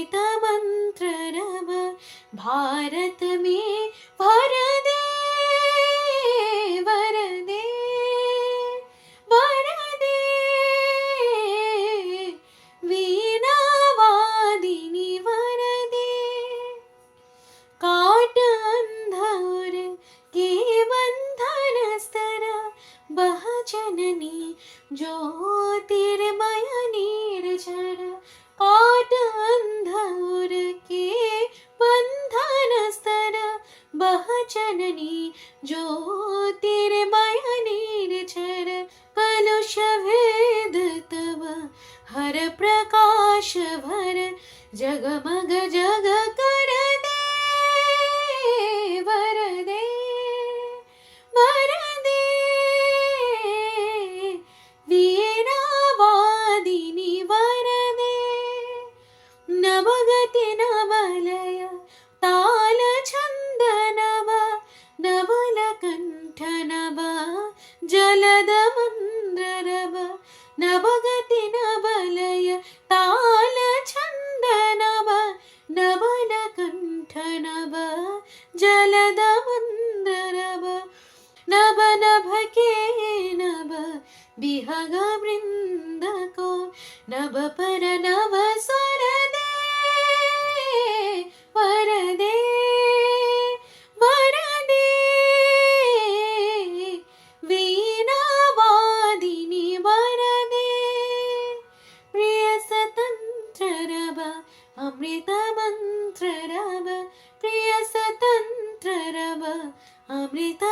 अमृत मंत्र रव भारत में भर दे वर दे वर दे वीणा वादिनी वर दे काट अंधौर के बंधन स्तर बह जननी ज्योतिर्मय निर्झर काट अंधौर के बंधन स्तर बह जननी ज्योतिर्मय निर्झर कलुष भेद तब हर प्रकाश भर जगमग जग कर दे वर दे वर दे वीणा वादिनी वर दे नवगति नवलय ताल छंद नव नवल कंठ नव जलद मंद्र रव नवगति नवलय ताल छंद नव नवल कंठ नव जलद मंद्र रव नभ नभ के नभ बिहग वृंद को नभ पर नभ स्वर दे वर दे वर दे वीणा वादिनी वर दे प्रिय स्वतंत्र रव अमृत मंत्र रव प्रिय स्वतंत्र रव अमृत